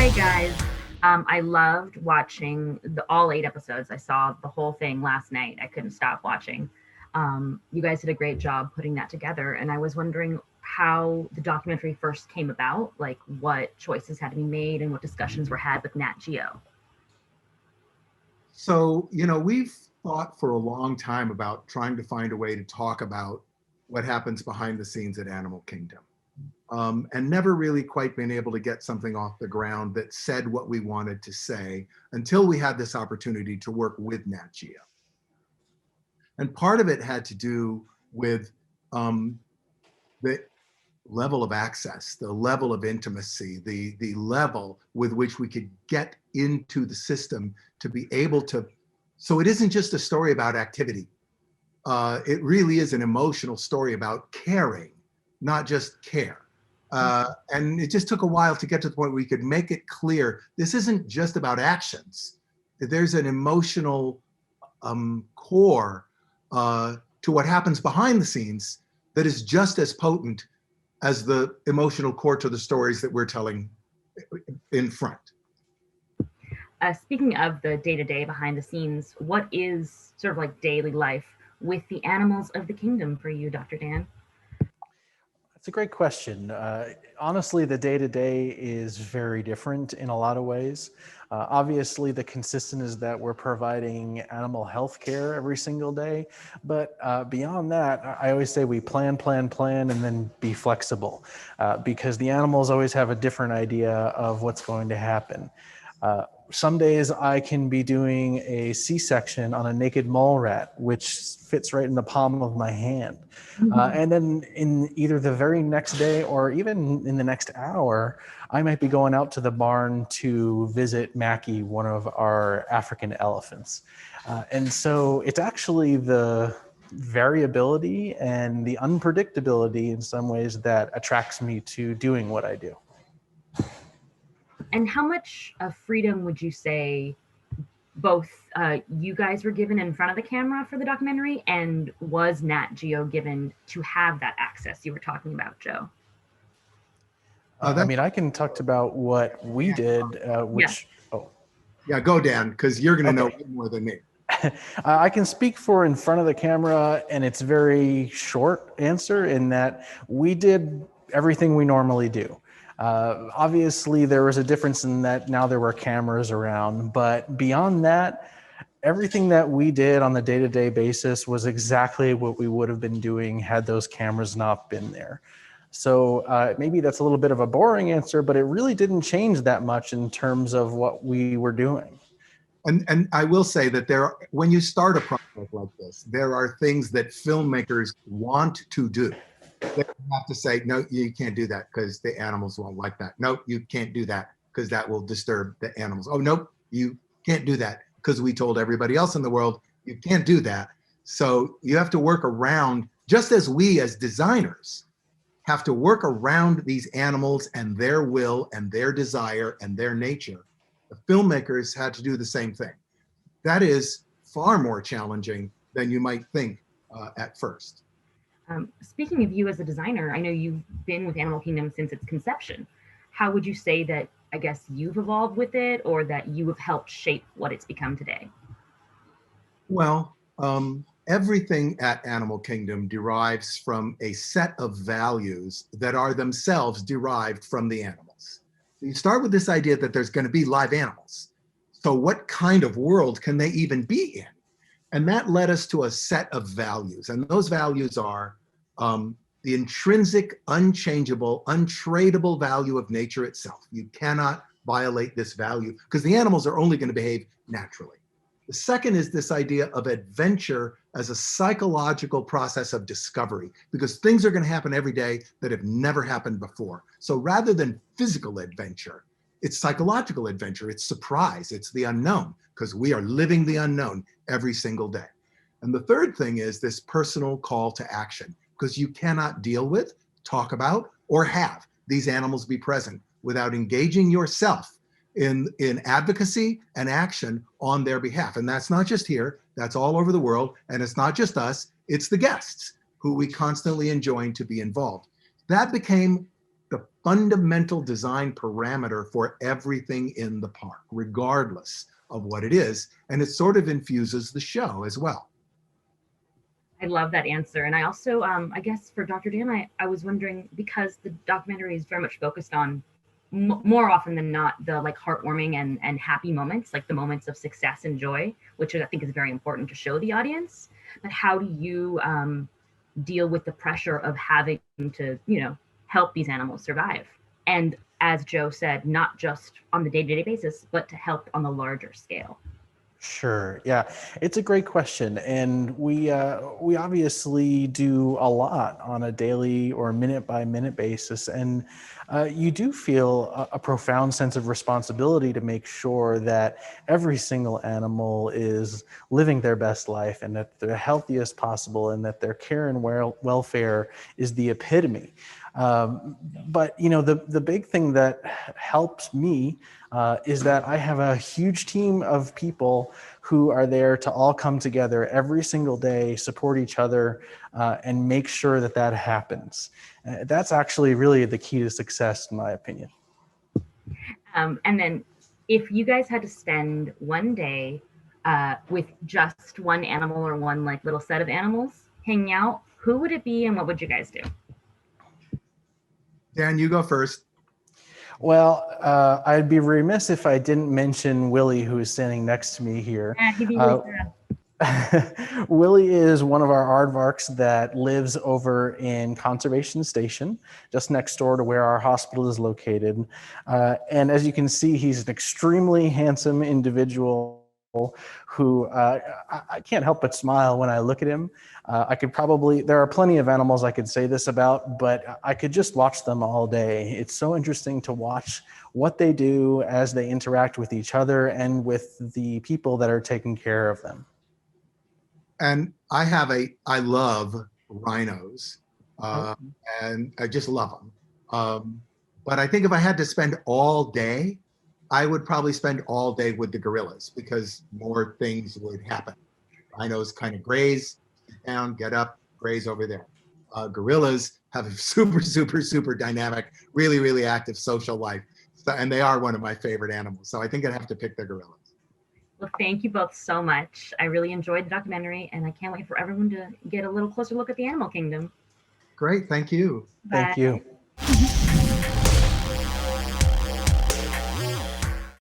Hi guys. I loved watching all 8 episodes. I saw the whole thing last night. I couldn't stop watching. You guys did a great job putting that together, and I was wondering how the documentary first came about, like what choices had to be made and what discussions were had with Nat Geo. So, we've thought for a long time about trying to find a way to talk about what happens behind the scenes at Animal Kingdom, and never really quite been able to get something off the ground that said what we wanted to say until we had this opportunity to work with Nat Geo. And part of it had to do with the level of access, the level of intimacy, the level with which we could get into the system to be able to. So it isn't just a story about activity. It really is an emotional story about caring, not just care. And it just took a while to get to the point where we could make it clear this isn't just about actions. There's an emotional core to what happens behind the scenes that is just as potent as the emotional core to the stories that we're telling in front. Speaking of the day to day behind the scenes, what is sort of like daily life with the animals of the kingdom for you, Dr. Dan? That's a great question. Honestly, the day-to-day is very different in a lot of ways. Obviously, the consistent is that we're providing animal health care every single day. But beyond that, I always say we plan, and then be flexible because the animals always have a different idea of what's going to happen. Some days I can be doing a C-section on a naked mole rat, which fits right in the palm of my hand. And then in either the very next day or even in the next hour, I might be going out to the barn to visit Mackie, one of our African elephants. And so it's actually the variability and the unpredictability in some ways that attracts me to doing what I do. And how much freedom would you say both you guys were given in front of the camera for the documentary, and was Nat Geo given to have that access you were talking about, Joe? I mean, I can talk about what we did, which, Yeah, go Dan, because you're going to know way more than me. I can speak for in front of the camera, and it's very short answer in that we did everything we normally do. Obviously, there was a difference in that now there were cameras around, but beyond that, everything that we did on the day-to-day basis was exactly what we would have been doing had those cameras not been there. So maybe that's a little bit of a boring answer, but it really didn't change that much in terms of what we were doing. And I will say that when you start a project like this, there are things that filmmakers want to do. They have to say, no, you can't do that because the animals won't like that. Nope, you can't do that because that will disturb the animals. Oh, nope, you can't do that because we told everybody else in the world you can't do that. So you have to work around, just as we as designers have to work around these animals and their will and their desire and their nature. The filmmakers had to do the same thing. That is far more challenging than you might think at first. Speaking of you as a designer, I know you've been with Animal Kingdom since its conception. How would you say that, I guess, you've evolved with it, or that you have helped shape what it's become today? Well, everything at Animal Kingdom derives from a set of values that are themselves derived from the animals. You start with this idea that there's going to be live animals. So what kind of world can they even be in? And that led us to a set of values. And those values are the intrinsic, unchangeable, untradeable value of nature itself. You cannot violate this value because the animals are only going to behave naturally. The second is this idea of adventure as a psychological process of discovery, because things are going to happen every day that have never happened before. So rather than physical adventure, it's psychological adventure, it's surprise, it's the unknown, because we are living the unknown every single day. And the third thing is this personal call to action, because you cannot deal with, talk about, or have these animals be present without engaging yourself in advocacy and action on their behalf. And that's not just here, that's all over the world. And it's not just us, it's the guests who we constantly enjoin to be involved. That became the fundamental design parameter for everything in the park, regardless of what it is. And it sort of infuses the show as well. I love that answer. And I also, I guess for Dr. Dan, I was wondering, because the documentary is very much focused on more often than not, the like heartwarming and happy moments, like the moments of success and joy, which I think is very important to show the audience. But how do you deal with the pressure of having to, help these animals survive? And as Joe said, not just on the day-to-day basis, but to help on the larger scale. Sure. Yeah, it's a great question, and we obviously do a lot on a daily or minute by minute basis, and you do feel a profound sense of responsibility to make sure that every single animal is living their best life and that they're healthiest possible, and that their care and welfare is the epitome. But the big thing that helps me is that I have a huge team of people who are there to all come together every single day, support each other, and make sure that that happens. That's actually really the key to success, in my opinion. And then if you guys had to spend one day with just one animal or one like little set of animals hanging out, who would it be and what would you guys do? Dan, you go first. Well, I'd be remiss if I didn't mention Willie, who is standing next to me here. He'd be really sad. Willie is one of our aardvarks that lives over in Conservation Station, just next door to where our hospital is located. And as you can see, he's an extremely handsome individual who I can't help but smile when I look at him. There are plenty of animals I could say this about, but I could just watch them all day. It's so interesting to watch what they do as they interact with each other and with the people that are taking care of them. And I love rhinos, and I just love them. But I think if I had to spend all day, I would probably spend all day with the gorillas because more things would happen. Rhinos kind of graze, sit down, get up, graze over there. Gorillas have a super dynamic, really active social life. So, and they are one of my favorite animals. So I think I'd have to pick the gorillas. Well, thank you both so much. I really enjoyed the documentary and I can't wait for everyone to get a little closer look at the animal kingdom. Great, thank you. Thank you. Bye.